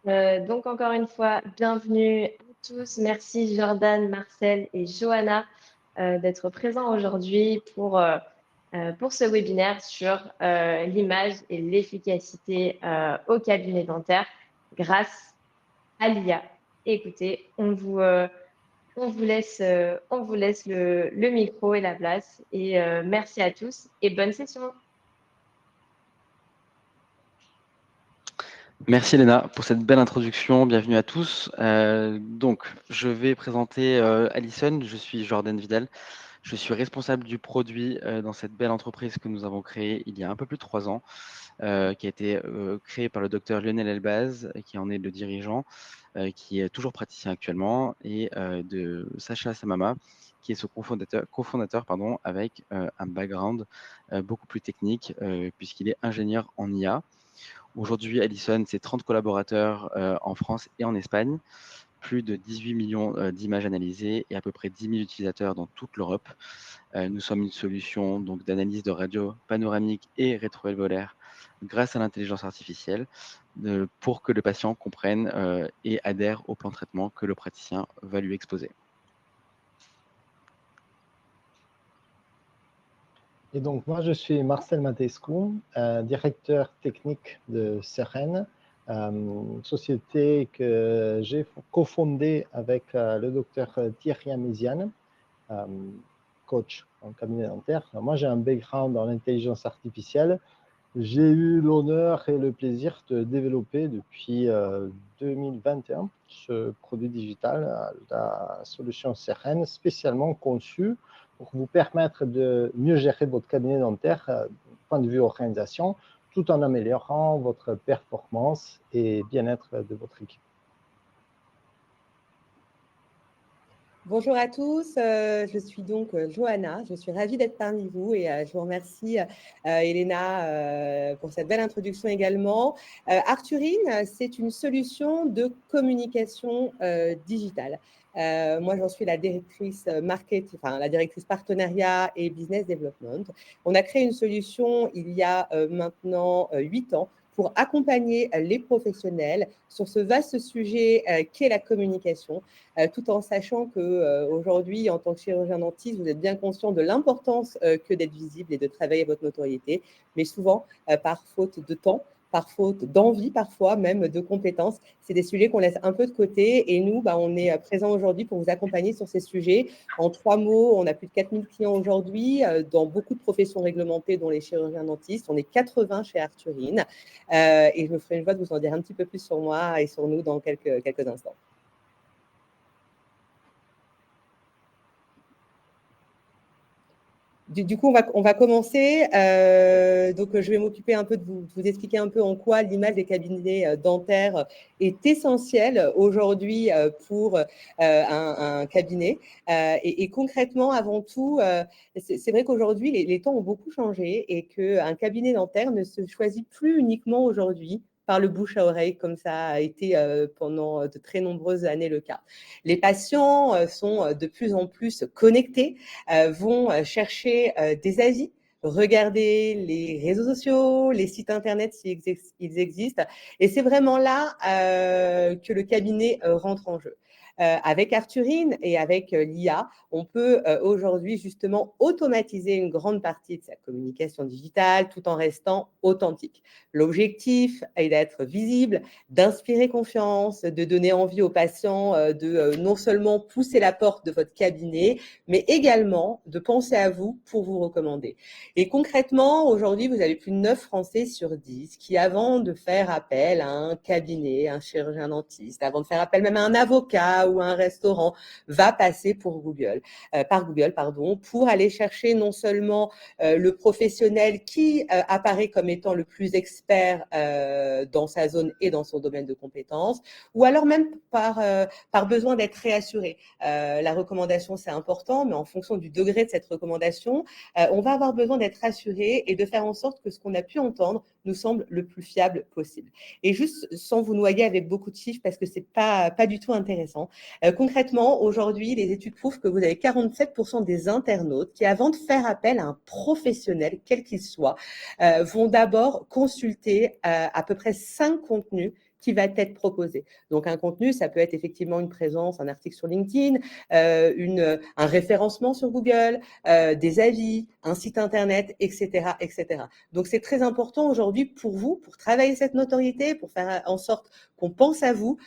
Donc encore une fois, bienvenue à tous. Merci Jordan, Marcel et Johanna d'être présents aujourd'hui pour ce webinaire sur l'image et l'efficacité au cabinet dentaire grâce à l'IA. Écoutez, on vous laisse le micro et la place et merci à tous et bonne session. Merci Léna pour cette belle introduction. Bienvenue à tous. Donc, je vais présenter Alison. Je suis Jordan Vidal. Je suis responsable du produit dans cette belle entreprise que nous avons créée il y a un peu plus de 3 ans, qui a été créée par le docteur Lionel Elbaz, qui en est le dirigeant, qui est toujours praticien actuellement, et de Sacha Samama, qui est son cofondateur avec un background beaucoup plus technique, puisqu'il est ingénieur en IA. Aujourd'hui, Alison, c'est 30 collaborateurs en France et en Espagne, plus de 18 millions d'images analysées et à peu près 10 000 utilisateurs dans toute l'Europe. Nous sommes une solution donc d'analyse de radio panoramique et rétroalvéolaire grâce à l'intelligence artificielle pour que le patient comprenne et adhère au plan de traitement que le praticien va lui exposer. Et donc, moi, je suis Marcel Matescu, directeur technique de Seren, société que j'ai cofondée avec le docteur Thierry Améziane, coach en cabinet dentaire. Moi, j'ai un background en intelligence artificielle. J'ai eu l'honneur et le plaisir de développer depuis 2021 ce produit digital, la solution Seren, spécialement conçue pour vous permettre de mieux gérer votre cabinet dentaire du point de vue organisation, tout en améliorant votre performance et bien-être de votre équipe. Bonjour à tous, je suis donc Johanna, je suis ravie d'être parmi vous et je vous remercie Elena pour cette belle introduction également. Arthurine, c'est une solution de communication digitale. Moi, j'en suis la directrice marketing, la directrice partenariat et business development. On a créé une solution il y a maintenant 8 ans pour accompagner les professionnels sur ce vaste sujet qu'est la communication, tout en sachant qu'aujourd'hui, en tant que chirurgien dentiste, vous êtes bien conscient de l'importance que d'être visible et de travailler votre notoriété, mais souvent, par faute de temps, par faute d'envie, parfois même de compétences. C'est des sujets qu'on laisse un peu de côté et nous, on est présents aujourd'hui pour vous accompagner sur ces sujets. En 3 mots, on a plus de 4000 clients aujourd'hui dans beaucoup de professions réglementées, dont les chirurgiens dentistes. On est 80 chez Arthurine et je me ferai une joie de vous en dire un petit peu plus sur moi et sur nous dans quelques instants. Du coup, on va commencer. Donc, je vais m'occuper un peu de vous expliquer un peu en quoi l'image des cabinets dentaires est essentielle aujourd'hui pour un cabinet. Et concrètement, avant tout, c'est vrai qu'aujourd'hui, les temps ont beaucoup changé et qu'un cabinet dentaire ne se choisit plus uniquement aujourd'hui par le bouche à oreille, comme ça a été pendant de très nombreuses années le cas. Les patients sont de plus en plus connectés, vont chercher des avis, regarder les réseaux sociaux, les sites internet s'ils existent. Et c'est vraiment là que le cabinet rentre en jeu. Avec Arthurine et avec l'IA, on peut aujourd'hui justement automatiser une grande partie de sa communication digitale tout en restant authentique. L'objectif est d'être visible, d'inspirer confiance, de donner envie aux patients de non seulement pousser la porte de votre cabinet, mais également de penser à vous pour vous recommander. Et concrètement, aujourd'hui, vous avez plus de 9 Français sur 10 qui, avant de faire appel à un cabinet, un chirurgien dentiste, avant de faire appel même à un avocat ou à un restaurant, va passer par Google, pour aller chercher non seulement le professionnel qui apparaît comme étant le plus expert dans sa zone et dans son domaine de compétences, ou alors même par besoin d'être réassuré. La recommandation, c'est important, mais en fonction du degré de cette recommandation, on va avoir besoin d'être rassuré et de faire en sorte que ce qu'on a pu entendre nous semble le plus fiable possible. Et juste sans vous noyer avec beaucoup de chiffres, parce que c'est pas du tout intéressant. Concrètement, aujourd'hui, les études prouvent que vous avez 47% des internautes qui, avant de faire appel à un professionnel, quel qu'il soit, vont d'abord consulter à peu près 5 contenus qui va être proposé. Donc, un contenu, ça peut être effectivement une présence, un article sur LinkedIn, un référencement sur Google, des avis, un site internet, etc., etc. Donc, c'est très important aujourd'hui pour vous, pour travailler cette notoriété, pour faire en sorte qu'on pense à vous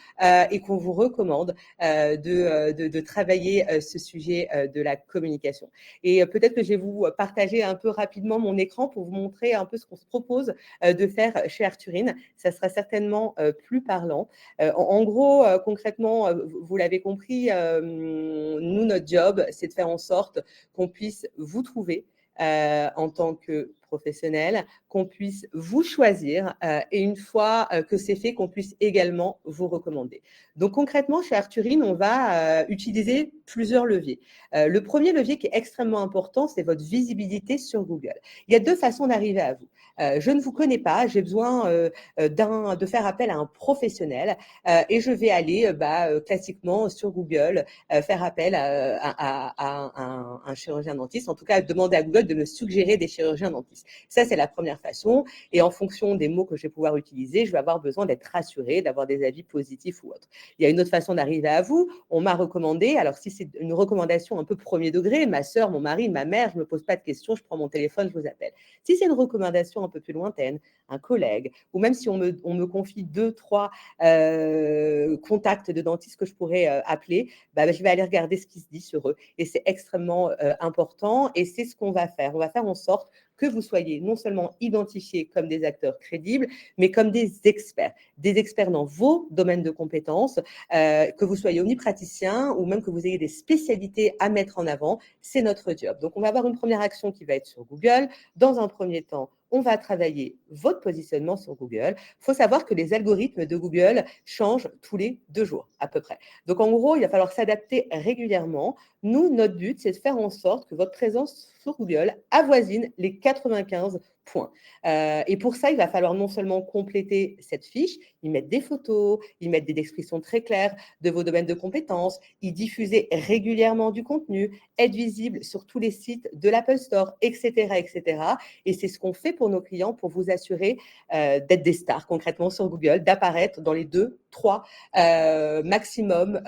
et qu'on vous recommande de travailler ce sujet de la communication. Et peut-être que je vais vous partager un peu rapidement mon écran pour vous montrer un peu ce qu'on se propose de faire chez Arthurine. Ça sera certainement plus parlant. En gros, concrètement, vous l'avez compris, nous, notre job, c'est de faire en sorte qu'on puisse vous trouver en tant que professionnel, qu'on puisse vous choisir et une fois que c'est fait, qu'on puisse également vous recommander. Donc concrètement, chez Arthurine, on va utiliser plusieurs leviers. Le premier levier qui est extrêmement important, c'est votre visibilité sur Google. Il y a deux façons d'arriver à vous. Je ne vous connais pas, j'ai besoin de faire appel à un professionnel et je vais aller classiquement sur Google faire appel à un chirurgien dentiste, en tout cas demander à Google de me suggérer des chirurgiens dentistes. Ça, c'est la première façon. Et en fonction des mots que je vais pouvoir utiliser, je vais avoir besoin d'être rassurée, d'avoir des avis positifs ou autres. Il y a une autre façon d'arriver à vous. On m'a recommandé, alors si c'est une recommandation un peu premier degré, ma sœur, mon mari, ma mère, je ne me pose pas de questions, je prends mon téléphone, je vous appelle. Si c'est une recommandation un peu plus lointaine, un collègue, ou même si on me confie 2, 3 contacts de dentistes que je pourrais appeler, je vais aller regarder ce qui se dit sur eux. Et c'est extrêmement important et c'est ce qu'on va faire. On va faire en sorte que vous soyez non seulement identifiés comme des acteurs crédibles, mais comme des experts dans vos domaines de compétences, que vous soyez omnipraticien ou même que vous ayez des spécialités à mettre en avant, c'est notre job. Donc, on va avoir une première action qui va être sur Google. Dans un premier temps, on va travailler votre positionnement sur Google. Il faut savoir que les algorithmes de Google changent tous les 2 jours à peu près. Donc, en gros, il va falloir s'adapter régulièrement. Nous, notre but, c'est de faire en sorte que votre présence sur Google avoisine les 95 points. Et pour ça, il va falloir non seulement compléter cette fiche, y mettre des photos, y mettre des descriptions très claires de vos domaines de compétences, y diffuser régulièrement du contenu, être visible sur tous les sites de l'Apple Store, etc., etc. Et c'est ce qu'on fait pour nos clients pour vous assurer d'être des stars concrètement sur Google, d'apparaître dans les 2, 3 maximum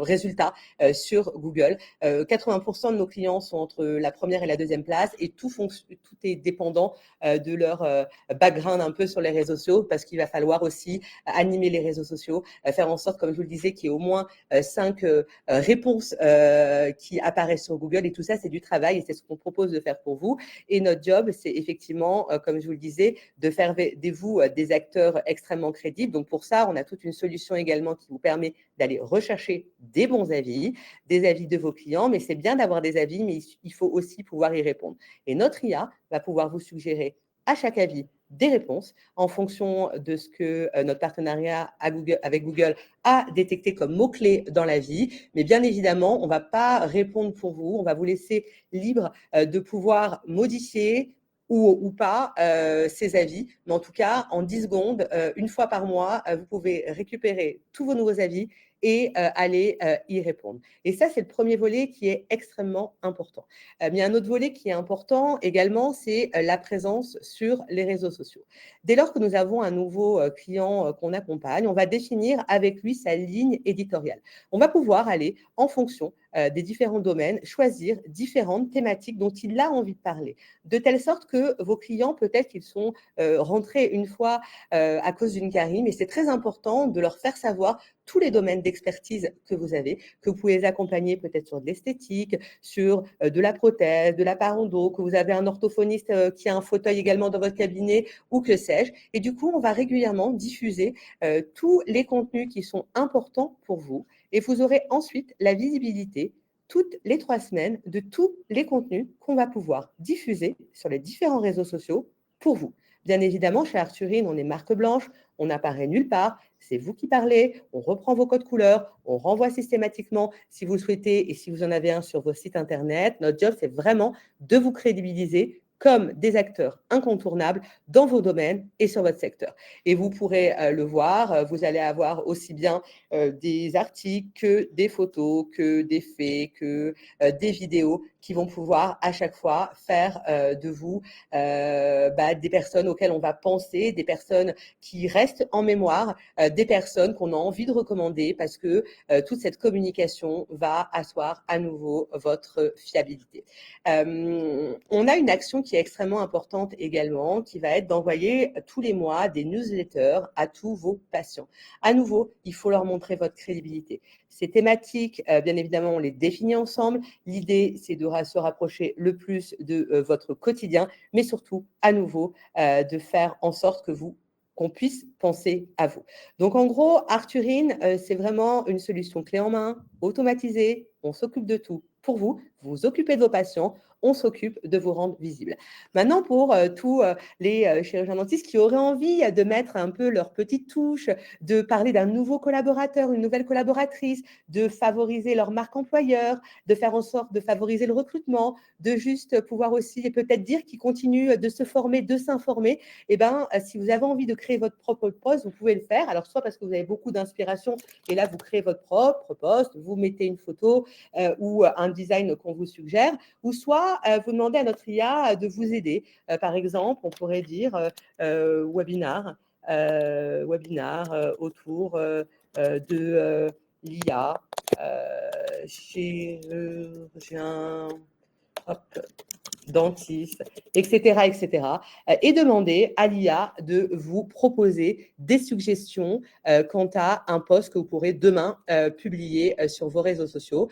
résultats sur Google. 80% de nos clients sont entre la première et la deuxième place et tout est dépendant de leur background un peu sur les réseaux sociaux parce qu'il va falloir aussi animer les réseaux sociaux, faire en sorte, comme je vous le disais, qu'il y ait au moins 5 réponses qui apparaissent sur Google et tout ça, c'est du travail et c'est ce qu'on propose de faire pour vous. Et notre job, c'est effectivement, comme je vous le disais, de faire de vous des acteurs extrêmement crédibles. Donc pour ça, on a toute une solution également qui vous permet d'aller rechercher des bons avis, des avis de vos clients, mais c'est bien d'avoir des avis, mais il faut aussi pouvoir y répondre. Et notre IA va pouvoir vous suggérer à chaque avis des réponses en fonction de ce que notre partenariat avec Google a détecté comme mots-clés dans la vie. Mais bien évidemment, on ne va pas répondre pour vous, on va vous laisser libre de pouvoir modifier ou pas ces avis. Mais en tout cas, en 10 secondes, une fois par mois, vous pouvez récupérer tous vos nouveaux avis et aller y répondre. Et ça, c'est le premier volet qui est extrêmement important. Il y a un autre volet qui est important également, c'est la présence sur les réseaux sociaux. Dès lors que nous avons un nouveau client qu'on accompagne, on va définir avec lui sa ligne éditoriale. On va pouvoir aller en fonction des différents domaines, choisir différentes thématiques dont il a envie de parler, de telle sorte que vos clients, peut-être qu'ils sont rentrés une fois à cause d'une carie, mais c'est très important de leur faire savoir tous les domaines d'expertise que vous avez, que vous pouvez les accompagner peut-être sur de l'esthétique, sur de la prothèse, de la parondo, que vous avez un orthophoniste qui a un fauteuil également dans votre cabinet ou que sais-je. Et du coup, on va régulièrement diffuser tous les contenus qui sont importants pour vous et vous aurez ensuite la visibilité toutes les 3 semaines de tous les contenus qu'on va pouvoir diffuser sur les différents réseaux sociaux pour vous. Bien évidemment, chez Arthurine, on est marque blanche, on n'apparaît nulle part, c'est vous qui parlez, on reprend vos codes couleurs, on renvoie systématiquement si vous le souhaitez et si vous en avez un sur vos sites internet. Notre job, c'est vraiment de vous crédibiliser comme des acteurs incontournables dans vos domaines et sur votre secteur. Et vous pourrez le voir, vous allez avoir aussi bien des articles que des photos, que des faits, que des vidéos qui vont pouvoir à chaque fois faire de vous des personnes auxquelles on va penser, des personnes qui restent en mémoire, des personnes qu'on a envie de recommander parce que toute cette communication va asseoir à nouveau votre fiabilité. On a une action qui est extrêmement importante également, qui va être d'envoyer tous les mois des newsletters à tous vos patients. À nouveau, il faut leur montrer votre crédibilité. Ces thématiques, bien évidemment, on les définit ensemble. L'idée, c'est de se rapprocher le plus de votre quotidien, mais surtout, à nouveau, de faire en sorte qu'on puisse penser à vous. Donc, en gros, Arthurine, c'est vraiment une solution clé en main, automatisée. On s'occupe de tout pour vous. Vous vous occupez de vos patients. On s'occupe de vous rendre visible. Maintenant, pour tous les chirurgiens dentistes qui auraient envie de mettre un peu leur petite touche, de parler d'un nouveau collaborateur, une nouvelle collaboratrice, de favoriser leur marque employeur, de faire en sorte de favoriser le recrutement, de juste pouvoir aussi peut-être dire qu'ils continuent de se former, de s'informer, eh bien, si vous avez envie de créer votre propre poste, vous pouvez le faire. Alors, soit parce que vous avez beaucoup d'inspiration et là, vous créez votre propre poste, vous mettez une photo ou un design qu'on vous suggère, ou soit vous demandez à notre IA de vous aider. Par exemple, on pourrait dire webinar autour de l'IA, chirurgien, dentiste, etc. Et demander à l'IA de vous proposer des suggestions quant à un post que vous pourrez demain publier sur vos réseaux sociaux.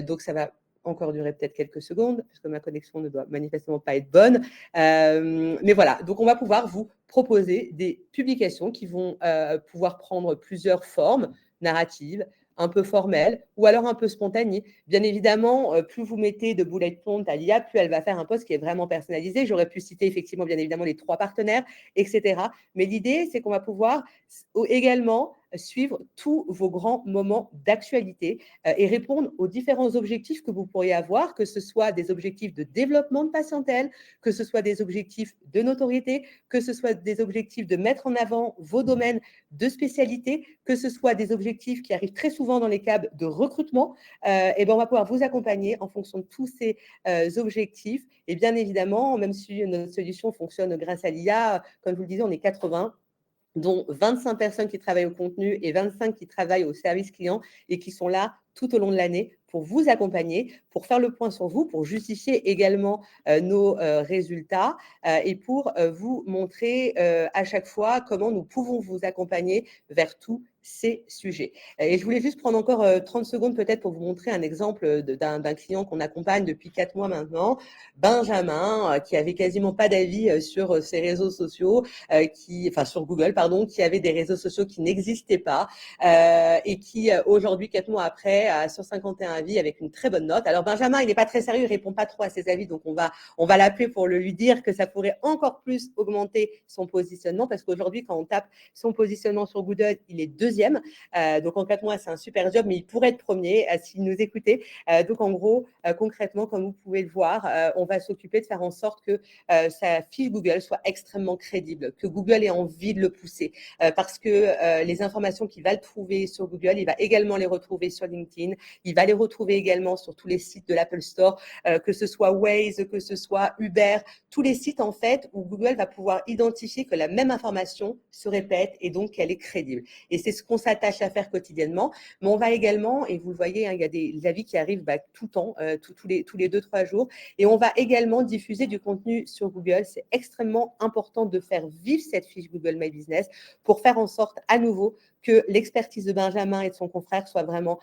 Donc, ça va encore durer peut-être quelques secondes, puisque ma connexion ne doit manifestement pas être bonne. Mais voilà, donc on va pouvoir vous proposer des publications qui vont pouvoir prendre plusieurs formes narratives, un peu formelles ou alors un peu spontanées. Bien évidemment, plus vous mettez de bullet points à l'IA, plus elle va faire un post qui est vraiment personnalisé. J'aurais pu citer effectivement, bien évidemment, les 3 partenaires, etc. Mais l'idée, c'est qu'on va pouvoir également suivre tous vos grands moments d'actualité et répondre aux différents objectifs que vous pourriez avoir, que ce soit des objectifs de développement de patientèle, que ce soit des objectifs de notoriété, que ce soit des objectifs de mettre en avant vos domaines de spécialité, que ce soit des objectifs qui arrivent très souvent dans les cas de recrutement. Et ben on va pouvoir vous accompagner en fonction de tous ces objectifs. Et bien évidemment, même si notre solution fonctionne grâce à l'IA, comme je vous le disais, on est 80, dont 25 personnes qui travaillent au contenu et 25 qui travaillent au service client et qui sont là tout au long de l'année pour vous accompagner, pour faire le point sur vous, pour justifier également nos résultats et pour vous montrer à chaque fois comment nous pouvons vous accompagner vers tous ces sujets. Et je voulais juste prendre encore 30 secondes peut-être pour vous montrer un exemple d'un client qu'on accompagne depuis 4 mois maintenant, Benjamin, qui avait quasiment pas d'avis sur ses réseaux sociaux, sur Google, pardon, qui avait des réseaux sociaux qui n'existaient pas et qui aujourd'hui, 4 mois après, a sur 51 avis avec une très bonne note. Alors Benjamin, il n'est pas très sérieux, il répond pas trop à ses avis, donc on va l'appeler pour lui dire que ça pourrait encore plus augmenter son positionnement parce qu'aujourd'hui, quand on tape son positionnement sur Google, il est 2e. Donc en 4 mois, c'est un super job, mais il pourrait être premier s'il nous écoutait. Donc en gros, concrètement, comme vous pouvez le voir, on va s'occuper de faire en sorte que sa fiche Google soit extrêmement crédible, que Google ait envie de le pousser parce que les informations qu'il va le trouver sur Google, il va également les retrouver sur LinkedIn, il va les retrouver également sur tous les sites de l'Apple Store, que ce soit Waze, que ce soit Uber, tous les sites en fait où Google va pouvoir identifier que la même information se répète et donc qu'elle est crédible. Et c'est ce qu'on s'attache à faire quotidiennement. Mais on va également, et vous le voyez, hein, il y a des avis qui arrivent tout le temps, tous les 2-3 jours, et on va également diffuser du contenu sur Google. C'est extrêmement important de faire vivre cette fiche Google My Business pour faire en sorte à nouveau que l'expertise de Benjamin et de son confrère soit vraiment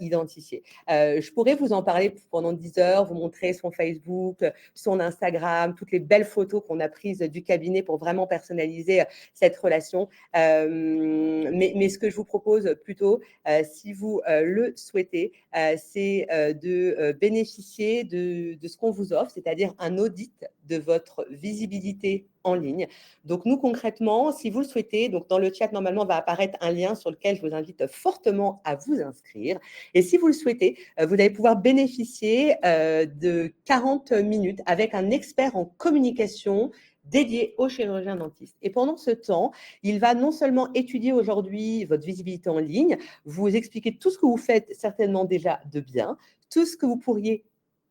identifiée. Je pourrais vous en parler pendant 10 heures, vous montrer son Facebook, son Instagram, toutes les belles photos qu'on a prises du cabinet pour vraiment personnaliser cette relation. Mais ce ce que je vous propose plutôt, si vous le souhaitez, c'est de bénéficier de ce qu'on vous offre, c'est-à-dire un audit de votre visibilité en ligne. Donc, nous, concrètement, si vous le souhaitez, donc dans le chat, normalement, va apparaître un lien sur lequel je vous invite fortement à vous inscrire. Et si vous le souhaitez, vous allez pouvoir bénéficier de 40 minutes avec un expert en communication dédié aux chirurgiens dentistes. Et pendant ce temps, il va non seulement étudier aujourd'hui votre visibilité en ligne, vous expliquer tout ce que vous faites certainement déjà de bien, tout ce que vous pourriez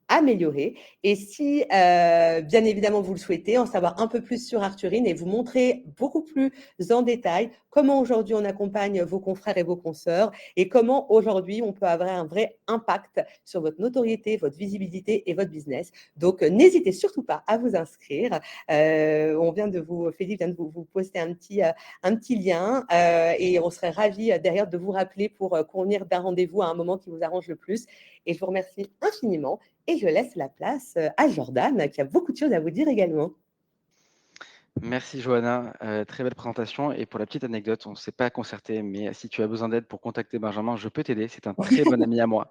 améliorer. Et si, bien évidemment, vous le souhaitez, en savoir un peu plus sur Arthurine et vous montrer beaucoup plus en détail comment aujourd'hui on accompagne vos confrères et vos consoeurs et comment aujourd'hui on peut avoir un vrai impact sur votre notoriété, votre visibilité et votre business. Donc, n'hésitez surtout pas à vous inscrire. On vient de vous, Philippe vient de vous poster un petit lien et on serait ravis derrière de vous rappeler pour convenir d'un rendez-vous à un moment qui vous arrange le plus. Et je vous remercie infiniment. Et je laisse la place à Jordan, qui a beaucoup de choses à vous dire également. Merci Johanna, très belle présentation et pour la petite anecdote, on ne s'est pas concerté, mais si tu as besoin d'aide pour contacter Benjamin, je peux t'aider. C'est un très bon ami à moi.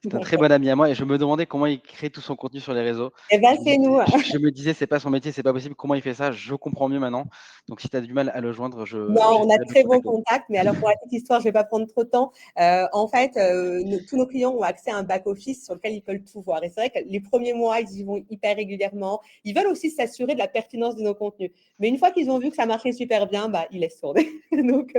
C'est un très bon ami à moi et je me demandais comment il crée tout son contenu sur les réseaux. Eh bien, Je me c'est nous. je me disais: «C'est pas son métier, c'est pas possible, comment il fait ça?» Je comprends mieux maintenant. Donc si tu as du mal à le joindre, Non, on a j'essaierai de le très bon contacter. contact, mais alors pour la petite histoire, je ne vais pas prendre trop de temps. En fait, tous nos clients ont accès à un back-office sur lequel ils peuvent tout voir. Et c'est vrai que les premiers mois, ils y vont hyper régulièrement. Ils veulent aussi s'assurer de la pertinence de nos contenus. Mais une fois qu'ils ont vu que ça marchait super bien, bah, ils laissent tourner. Donc,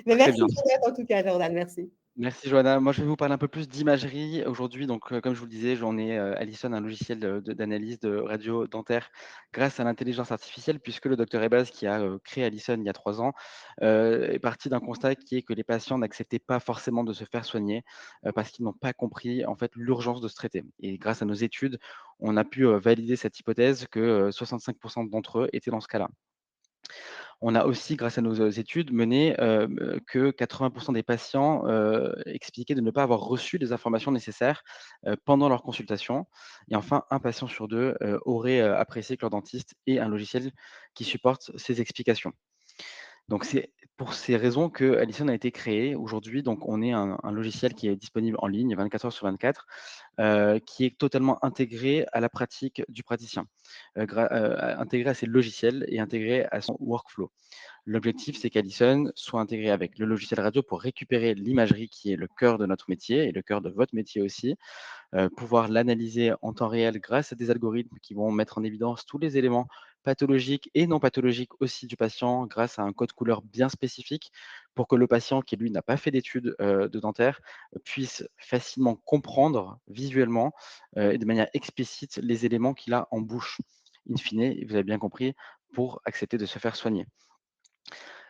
mais Très merci bien. en tout cas, Jordan, merci. Merci Johanna. Moi, je vais vous parler un peu plus d'imagerie aujourd'hui. Donc, comme je vous le disais, j'en ai Allison, un logiciel d'analyse de radio dentaire grâce à l'intelligence artificielle, puisque le docteur Ebaz, qui a créé Allison il y a 3 ans, est parti d'un constat qui est que les patients n'acceptaient pas forcément de se faire soigner parce qu'ils n'ont pas compris en fait l'urgence de se traiter. Et grâce à nos études, on a pu valider cette hypothèse que 65% d'entre eux étaient dans ce cas-là. On a aussi, grâce à nos études, mené que 80% des patients expliquaient de ne pas avoir reçu les informations nécessaires pendant leur consultation. Et enfin, un patient sur deux aurait apprécié que leur dentiste ait un logiciel qui supporte ces explications. Donc, c'est pour ces raisons que Allison a été créé. Aujourd'hui, donc, on est un logiciel qui est disponible en ligne 24 heures sur 24, qui est totalement intégré à la pratique du praticien, intégré à ses logiciels et intégré à son workflow. L'objectif, c'est qu'Allison soit intégré avec le logiciel radio pour récupérer l'imagerie qui est le cœur de notre métier et le cœur de votre métier aussi, pouvoir l'analyser en temps réel grâce à des algorithmes qui vont mettre en évidence tous les éléments pathologiques et non pathologiques aussi du patient grâce à un code couleur bien spécifique pour que le patient qui, lui, n'a pas fait d'études de dentaire puisse facilement comprendre visuellement et de manière explicite les éléments qu'il a en bouche. In fine, vous avez bien compris, pour accepter de se faire soigner.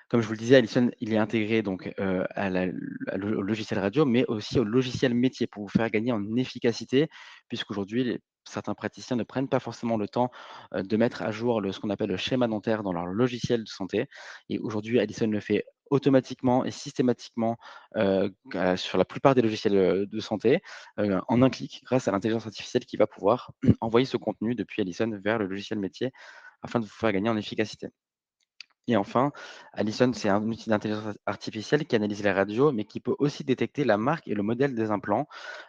Comme je vous le disais, Allison, il est intégré donc au logiciel radio, mais aussi au logiciel métier pour vous faire gagner en efficacité, puisqu'aujourd'hui, certains praticiens ne prennent pas forcément le temps de mettre à jour ce qu'on appelle le schéma dentaire dans leur logiciel de santé. Et aujourd'hui, Allison le fait automatiquement et systématiquement sur la plupart des logiciels de santé en un clic grâce à l'intelligence artificielle qui va pouvoir envoyer ce contenu depuis Allison vers le logiciel métier afin de vous faire gagner en efficacité. Et enfin, Allison, c'est un outil d'intelligence artificielle qui analyse les radios, mais qui peut aussi détecter la marque et le modèle des implants.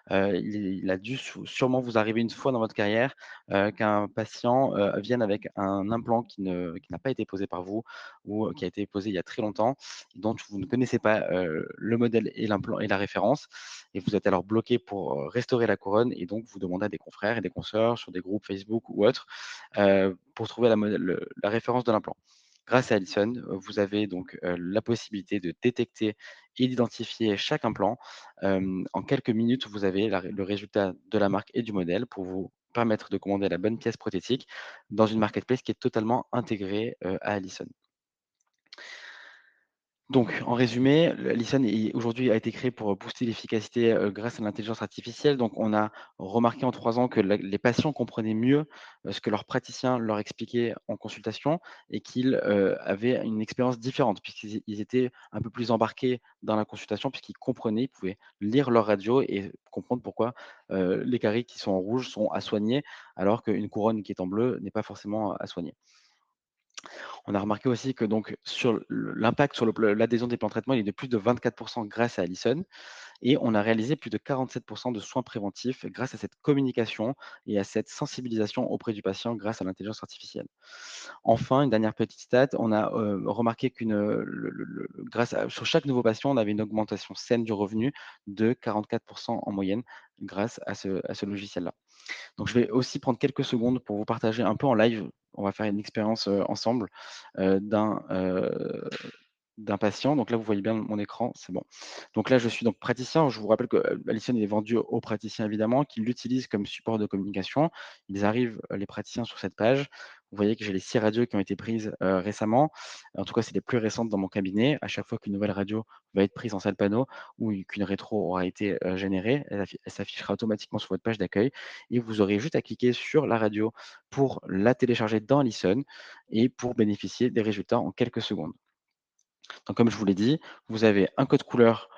Il a dû sûrement vous arriver une fois dans votre carrière qu'un patient vienne avec un implant qui n'a pas été posé par vous ou qui a été posé il y a très longtemps, dont vous ne connaissez pas le modèle et l'implant et la référence. Et vous êtes alors bloqué pour restaurer la couronne et donc vous demandez à des confrères et des consoeurs sur des groupes Facebook ou autres pour trouver la référence de l'implant. Grâce à Allison, vous avez donc la possibilité de détecter et d'identifier chaque implant. En quelques minutes, vous avez le résultat de la marque et du modèle pour vous permettre de commander la bonne pièce prothétique dans une marketplace qui est totalement intégrée à Allison. Donc, en résumé, Allison aujourd'hui a été créé pour booster l'efficacité grâce à l'intelligence artificielle. Donc, on a remarqué en 3 ans que les patients comprenaient mieux ce que leur praticien leur expliquait en consultation et qu'ils avaient une expérience différente puisqu'ils étaient un peu plus embarqués dans la consultation puisqu'ils comprenaient, ils pouvaient lire leur radio et comprendre pourquoi les caries qui sont en rouge sont à soigner alors qu'une couronne qui est en bleu n'est pas forcément à soigner. On a remarqué aussi que donc sur l'impact sur l'adhésion des plans de traitement, il est de plus de 24% grâce à Allison. Et on a réalisé plus de 47% de soins préventifs grâce à cette communication et à cette sensibilisation auprès du patient grâce à l'intelligence artificielle. Enfin, une dernière petite stat, on a remarqué sur chaque nouveau patient, on avait une augmentation saine du revenu de 44% en moyenne grâce à ce logiciel-là. Donc, je vais aussi prendre quelques secondes pour vous partager un peu en live. On va faire une expérience ensemble euh, d'un euh, d'un patient. Donc là, vous voyez bien mon écran, c'est bon. Donc là, je suis donc praticien. Je vous rappelle que Allison est vendu aux praticiens, évidemment, qui l'utilisent comme support de communication. Ils arrivent, les praticiens, sur cette page. Vous voyez que j'ai les 6 radios qui ont été prises récemment. En tout cas, c'est les plus récentes dans mon cabinet. À chaque fois qu'une nouvelle radio va être prise en salle panneau ou qu'une rétro aura été générée, elle s'affichera automatiquement sur votre page d'accueil et vous aurez juste à cliquer sur la radio pour la télécharger dans Allison et pour bénéficier des résultats en quelques secondes. Donc, comme je vous l'ai dit, vous avez un code couleur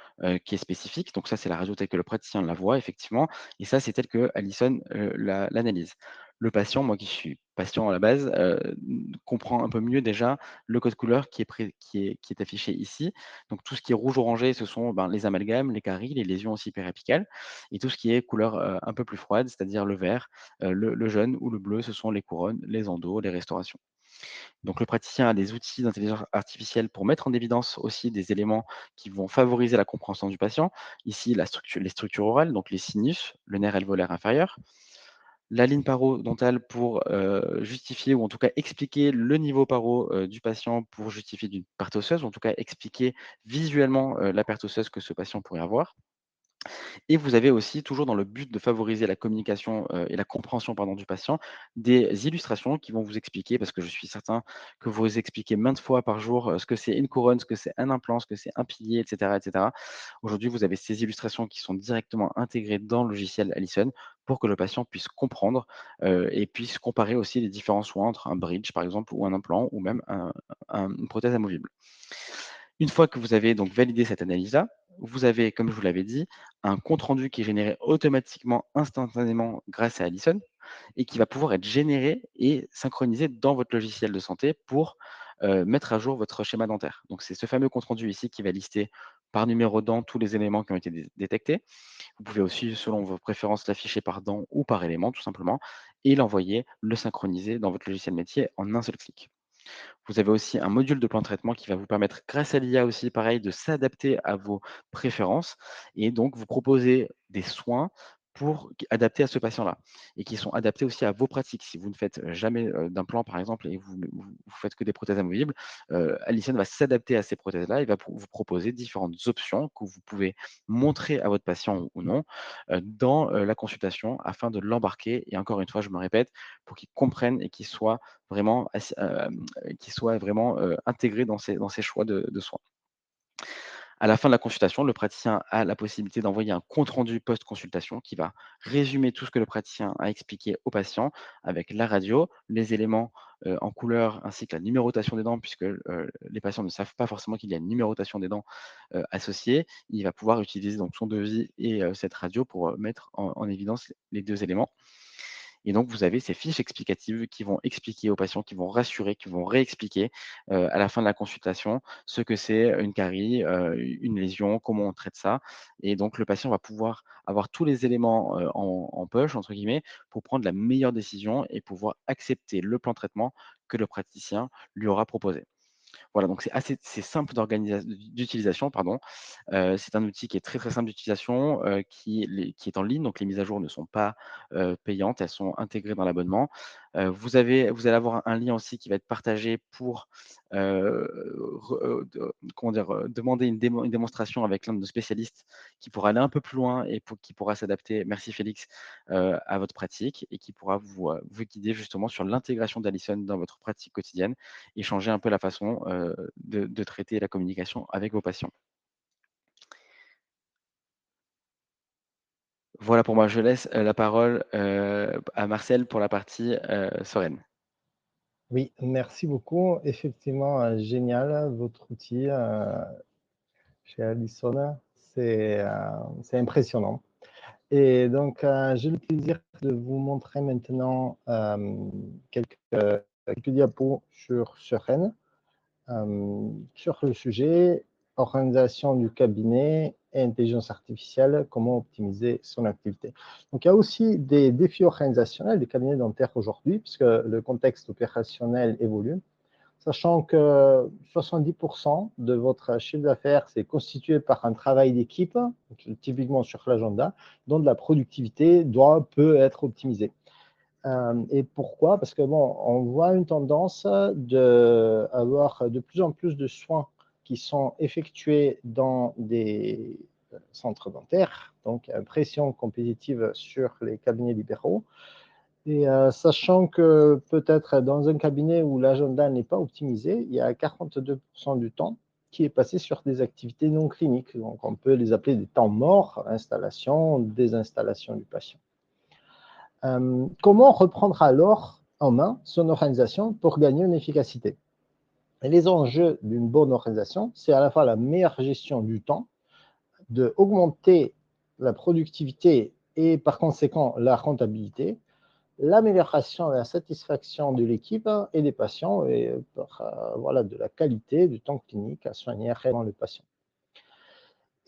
qui est spécifique. Donc, ça, c'est la radio telle que le praticien la voit, effectivement. Et ça, c'est tel que Allison l'analyse. Le patient, moi qui suis patient à la base, comprend un peu mieux déjà le code couleur qui est affiché ici. Donc, tout ce qui est rouge-orangé, ce sont les amalgames, les caries, les lésions aussi périapicales. Et tout ce qui est couleur un peu plus froide, c'est-à-dire le vert, le jaune ou le bleu, ce sont les couronnes, les endos, les restaurations. Donc le praticien a des outils d'intelligence artificielle pour mettre en évidence aussi des éléments qui vont favoriser la compréhension du patient. Ici, les structures orales, donc les sinus, le nerf alvéolaire inférieur, la ligne parodontale pour justifier ou en tout cas expliquer le niveau paro du patient pour justifier d'une perte osseuse, ou en tout cas expliquer visuellement la perte osseuse que ce patient pourrait avoir. Et vous avez aussi, toujours dans le but de favoriser la communication, et la compréhension, pardon, du patient, des illustrations qui vont vous expliquer, parce que je suis certain que vous expliquez maintes fois par jour, ce que c'est une couronne, ce que c'est un implant, ce que c'est un pilier, et cetera, et cetera. Aujourd'hui, vous avez ces illustrations qui sont directement intégrées dans le logiciel Allison pour que le patient puisse comprendre, et puisse comparer aussi les différents soins entre un bridge, par exemple, ou un implant, ou même une prothèse amovible. Une fois que vous avez donc validé cette analyse-là, vous avez, comme je vous l'avais dit, un compte-rendu qui est généré automatiquement, instantanément grâce à Allison et qui va pouvoir être généré et synchronisé dans votre logiciel de santé pour mettre à jour votre schéma dentaire. Donc, c'est ce fameux compte-rendu ici qui va lister par numéro de dent tous les éléments qui ont été détectés. Vous pouvez aussi, selon vos préférences, l'afficher par dent ou par élément, tout simplement, et l'envoyer, le synchroniser dans votre logiciel métier en un seul clic. Vous avez aussi un module de plan de traitement qui va vous permettre, grâce à l'IA aussi, pareil, de s'adapter à vos préférences et donc vous proposer des soins adaptés à ce patient-là et qui sont adaptés aussi à vos pratiques. Si vous ne faites jamais d'implant, par exemple, et vous faites que des prothèses amovibles, Allison va s'adapter à ces prothèses-là. Il va vous proposer différentes options que vous pouvez montrer à votre patient ou non dans la consultation afin de l'embarquer. Et encore une fois, je me répète, pour qu'il comprenne et qu'il soit vraiment intégré dans ses choix de soins. À la fin de la consultation, le praticien a la possibilité d'envoyer un compte-rendu post-consultation qui va résumer tout ce que le praticien a expliqué au patient avec la radio, les éléments en couleur ainsi que la numérotation des dents, puisque les patients ne savent pas forcément qu'il y a une numérotation des dents associée. Il va pouvoir utiliser donc son devis et cette radio pour mettre en évidence les deux éléments. Et donc, vous avez ces fiches explicatives qui vont expliquer aux patients, qui vont rassurer, qui vont réexpliquer à la fin de la consultation ce que c'est une carie, une lésion, comment on traite ça. Et donc, le patient va pouvoir avoir tous les éléments en poche, entre guillemets, pour prendre la meilleure décision et pouvoir accepter le plan de traitement que le praticien lui aura proposé. Voilà, donc c'est simple d'utilisation, pardon. C'est un outil qui est très, très simple d'utilisation, qui est en ligne, donc les mises à jour ne sont pas, payantes, elles sont intégrées dans l'abonnement. Vous allez avoir un lien aussi qui va être partagé pour, comment dire? Demander une démonstration avec l'un de nos spécialistes qui pourra aller un peu plus loin et qui pourra s'adapter, merci Félix, à votre pratique et qui pourra vous guider justement sur l'intégration d'Allison dans votre pratique quotidienne et changer un peu la façon, de traiter la communication avec vos patients. Voilà pour moi, je laisse, la parole, à Marcel pour la partie, sereine. Oui, merci beaucoup. Effectivement, génial, votre outil chez Allison, c'est impressionnant. Et donc, j'ai le plaisir de vous montrer maintenant quelques quelques diapos sur Seren, sur le sujet organisation du cabinet et intelligence artificielle, comment optimiser son activité. Donc, il y a aussi des défis organisationnels des cabinets dentaires aujourd'hui, puisque le contexte opérationnel évolue, sachant que 70% de votre chiffre d'affaires, c'est constitué par un travail d'équipe, typiquement sur l'agenda, dont la productivité peut être optimisée. Et pourquoi? Parce que bon, on voit une tendance d'avoir de plus en plus de soins qui sont effectués dans des centres dentaires, donc une pression compétitive sur les cabinets libéraux. Et sachant que peut-être dans un cabinet où l'agenda n'est pas optimisé, il y a 42% du temps qui est passé sur des activités non cliniques. Donc on peut les appeler des temps morts, installation, désinstallation du patient. Comment reprendre alors en main son organisation pour gagner en efficacité? Et les enjeux d'une bonne organisation, c'est à la fois la meilleure gestion du temps, d'augmenter la productivité et par conséquent la rentabilité, l'amélioration de la satisfaction de l'équipe et des patients et voilà, de la qualité du temps clinique à soigner réellement le patient.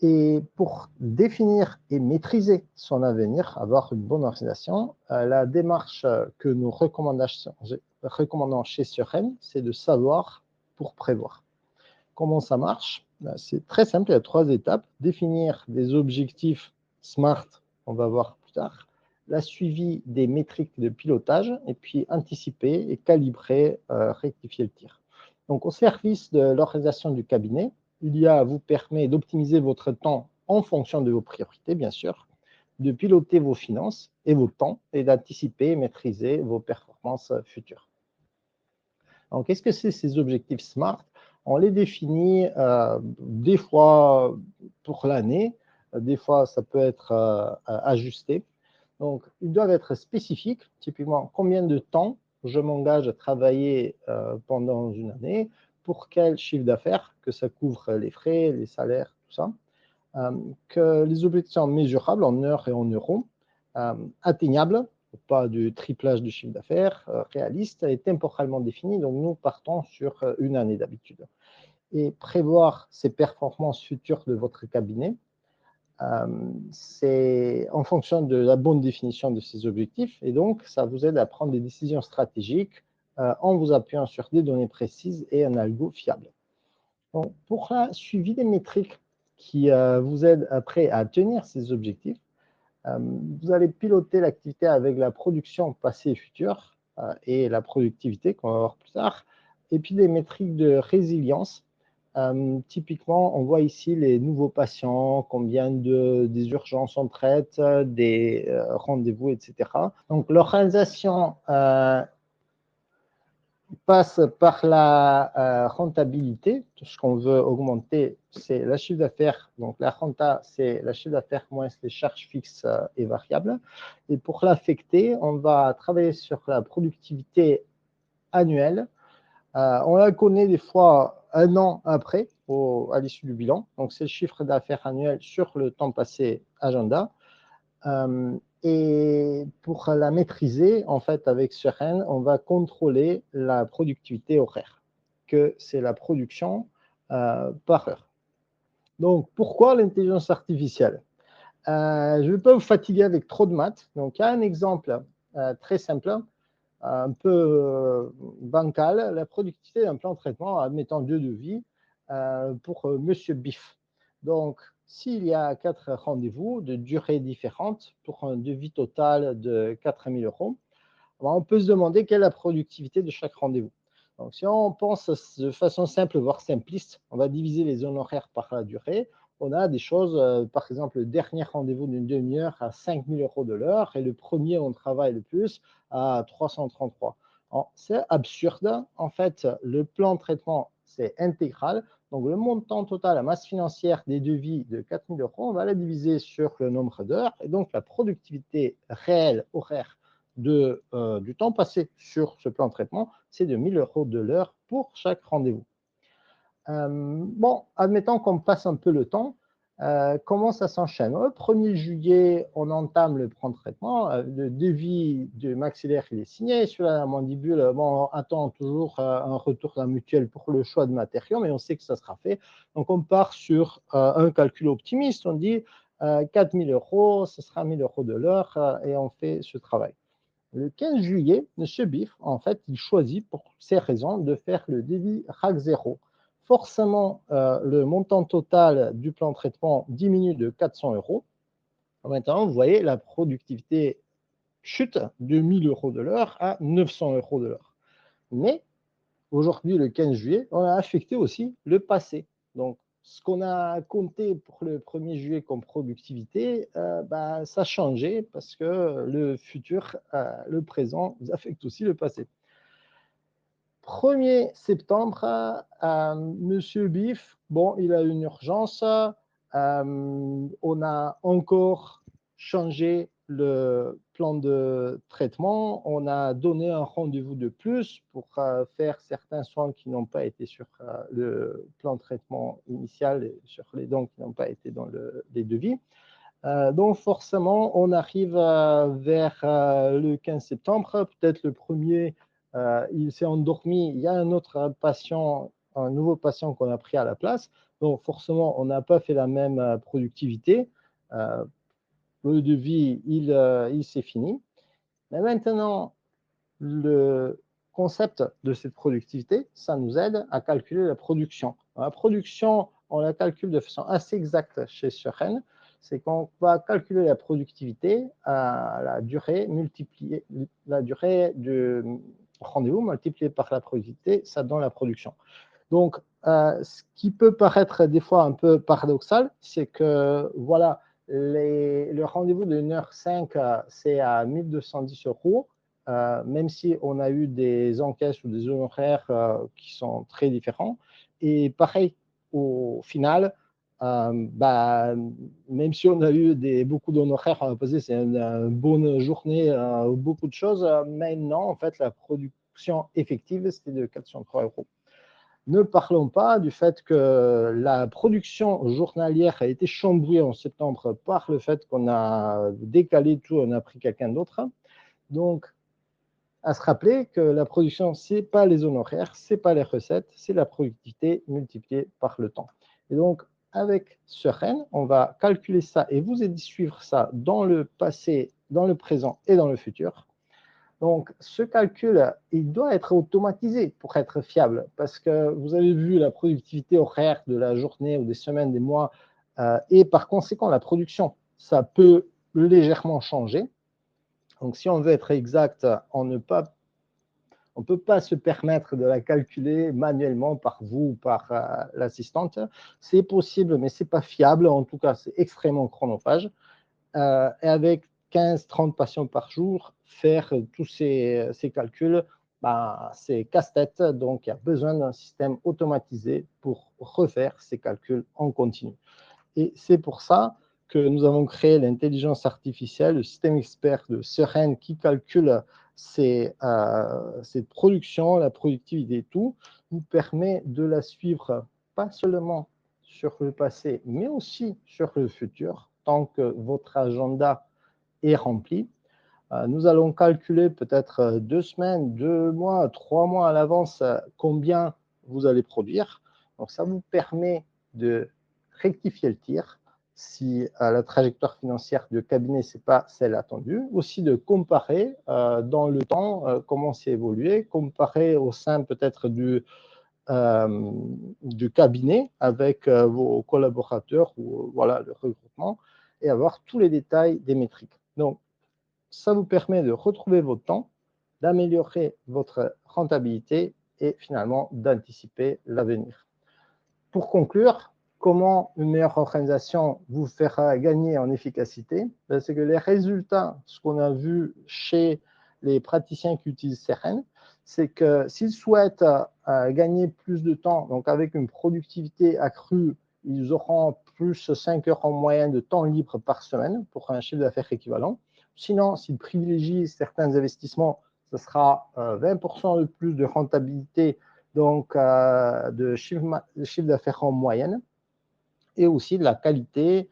Et pour définir et maîtriser son avenir, avoir une bonne organisation, la démarche que nous recommandons chez Seren, c'est de savoir pour prévoir. Comment ça marche? C'est très simple, il y a 3 étapes. Définir des objectifs SMART, on va voir plus tard. La suivi des métriques de pilotage et puis anticiper et calibrer, rectifier le tir. Donc, au service de l'organisation du cabinet, vous permet d'optimiser votre temps en fonction de vos priorités, bien sûr, de piloter vos finances et vos temps et d'anticiper et maîtriser vos performances futures. Donc, qu'est-ce que c'est ces objectifs SMART? On les définit des fois pour l'année, des fois ça peut être ajusté. Donc, ils doivent être spécifiques, typiquement combien de temps je m'engage à travailler pendant une année, pour quel chiffre d'affaires, que ça couvre les frais, les salaires, tout ça. Que les objectifs sont mesurables en heures et en euros, atteignables, pas de triplage du chiffre d'affaires, réaliste et temporellement défini. Donc, nous partons sur une année d'habitude. Et prévoir ces performances futures de votre cabinet, c'est en fonction de la bonne définition de ces objectifs. Et donc, ça vous aide à prendre des décisions stratégiques en vous appuyant sur des données précises et un algo fiable. Donc, pour le suivi des métriques qui vous aident après à atteindre ces objectifs, vous allez piloter l'activité avec la production passée et future et la productivité qu'on va voir plus tard, et puis des métriques de résilience. Typiquement, on voit ici les nouveaux patients, combien des urgences on traite, des rendez-vous, etc. Donc, l'organisation passe par la rentabilité. Tout ce qu'on veut augmenter, c'est le chiffre d'affaires. Donc, la renta, c'est le chiffre d'affaires moins les charges fixes et variables. Et pour l'affecter, on va travailler sur la productivité annuelle. On la connaît des fois un an après, à l'issue du bilan. Donc, c'est le chiffre d'affaires annuel sur le temps passé agenda. Et pour la maîtriser, en fait, avec Seren, on va contrôler la productivité horaire, que c'est la production par heure. Donc, pourquoi l'intelligence artificielle? Je ne vais pas vous fatiguer avec trop de maths. Donc, il y a un exemple très simple, un peu bancal, la productivité d'un plan de traitement, admettant 2 devis pour Monsieur Biff. Donc, s'il y a 4 rendez-vous de durée différente pour un devis total de 4 000 €, on peut se demander quelle est la productivité de chaque rendez-vous. Donc, si on pense de façon simple, voire simpliste, on va diviser les honoraires par la durée. On a des choses, par exemple, le dernier rendez-vous d'une demi-heure à 5 000 € de l'heure et le premier on travaille le plus à 333. C'est absurde. En fait, le plan de traitement, c'est intégral. Donc, le montant total, la masse financière des devis de 4 000 €, on va la diviser sur le nombre d'heures. Et donc, la productivité réelle horaire du temps passé sur ce plan de traitement, c'est de 1 000 € de l'heure pour chaque rendez-vous. Bon, admettons qu'on passe un peu le temps. Comment ça s'enchaîne? Le 1er juillet, on entame le plan de traitement. Le devis du maxillaire il est signé. Sur la mandibule, bon, on attend toujours un retour de la mutuelle pour le choix de matériaux, mais on sait que ça sera fait. Donc, on part sur un calcul optimiste. On dit 4 000 €, ce sera 1 000 € de l'heure et on fait ce travail. Le 15 juillet, M. Biff, en fait, il choisit pour ces raisons de faire le devis RAC 0. Forcément, le montant total du plan de traitement diminue de 400 €. Maintenant, vous voyez, la productivité chute de 1 000 € de l'heure à 900 € de l'heure. Mais aujourd'hui, le 15 juillet, on a affecté aussi le passé. Donc, ce qu'on a compté pour le 1er juillet comme productivité, ça a changé parce que le futur, le présent, affecte aussi le passé. 1er septembre, Monsieur Biff, bon, il a une urgence. On a encore changé le plan de traitement. On a donné un rendez-vous de plus pour faire certains soins qui n'ont pas été sur le plan de traitement initial et sur les dents qui n'ont pas été dans les devis. Donc forcément, on arrive vers le 15 septembre, peut-être le 1er, il s'est endormi, il y a un autre patient, un nouveau patient qu'on a pris à la place, donc forcément, on n'a pas fait la même productivité. Le devis, il s'est fini. Mais maintenant, le concept de cette productivité, ça nous aide à calculer la production. La production, on la calcule de façon assez exacte chez Suren. C'est qu'on va calculer la productivité à la durée multipliée, la durée du rendez-vous multipliée par la productivité, ça donne la production. Donc, ce qui peut paraître des fois un peu paradoxal, c'est que voilà, le rendez-vous de 1h05, c'est à 1 210 €. Même si on a eu des encaisses ou des honoraires qui sont très différents. Et pareil, au final, même si on a eu beaucoup d'honoraires, on va poser, c'est une bonne journée, beaucoup de choses, mais non, en fait, la production effective, c'était de 403 €. Ne parlons pas du fait que la production journalière a été chamboulée en septembre par le fait qu'on a décalé tout, on a pris quelqu'un d'autre. Donc, à se rappeler que la production, ce n'est pas les honoraires, ce n'est pas les recettes, c'est la productivité multipliée par le temps. Et donc, avec Suren, on va calculer ça et vous aider à suivre ça dans le passé, dans le présent et dans le futur. Donc, ce calcul, il doit être automatisé pour être fiable parce que vous avez vu la productivité horaire de la journée ou des semaines, des mois, et par conséquent, la production, ça peut légèrement changer. Donc, si on veut être exact, on ne peut pas se permettre de la calculer manuellement par vous ou par l'assistante. C'est possible, mais ce n'est pas fiable. En tout cas, c'est extrêmement chronophage. Et avec 15-30 patients par jour, faire tous ces calculs, c'est casse-tête. Donc, il y a besoin d'un système automatisé pour refaire ces calculs en continu. Et c'est pour ça que nous avons créé l'intelligence artificielle, le système expert de Suren qui calcule cette production, la productivité et tout, vous permet de la suivre pas seulement sur le passé, mais aussi sur le futur, tant que votre agenda est rempli. Nous allons calculer peut-être 2 semaines, 2 mois, 3 mois à l'avance combien vous allez produire. Donc, ça vous permet de rectifier le tir si la trajectoire financière du cabinet, ce n'est pas celle attendue. Aussi de comparer dans le temps comment c'est évolué, comparer au sein peut-être du cabinet avec vos collaborateurs ou voilà, le regroupement et avoir tous les détails des métriques. Donc, ça vous permet de retrouver votre temps, d'améliorer votre rentabilité et finalement d'anticiper l'avenir. Pour conclure, comment une meilleure organisation vous fera gagner en efficacité? C'est que les résultats, ce qu'on a vu chez les praticiens qui utilisent Suren, c'est que s'ils souhaitent gagner plus de temps, donc avec une productivité accrue, ils auront plus 5 heures en moyenne de temps libre par semaine pour un chiffre d'affaires équivalent. Sinon, s'ils privilégient certains investissements, ce sera 20% de plus de rentabilité, donc de chiffre d'affaires en moyenne. et aussi de la qualité,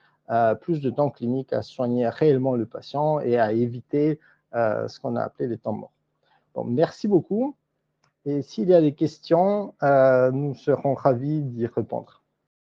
plus de temps clinique à soigner réellement le patient et à éviter ce qu'on a appelé les temps morts. Bon, merci beaucoup. Et s'il y a des questions, nous serons ravis d'y répondre.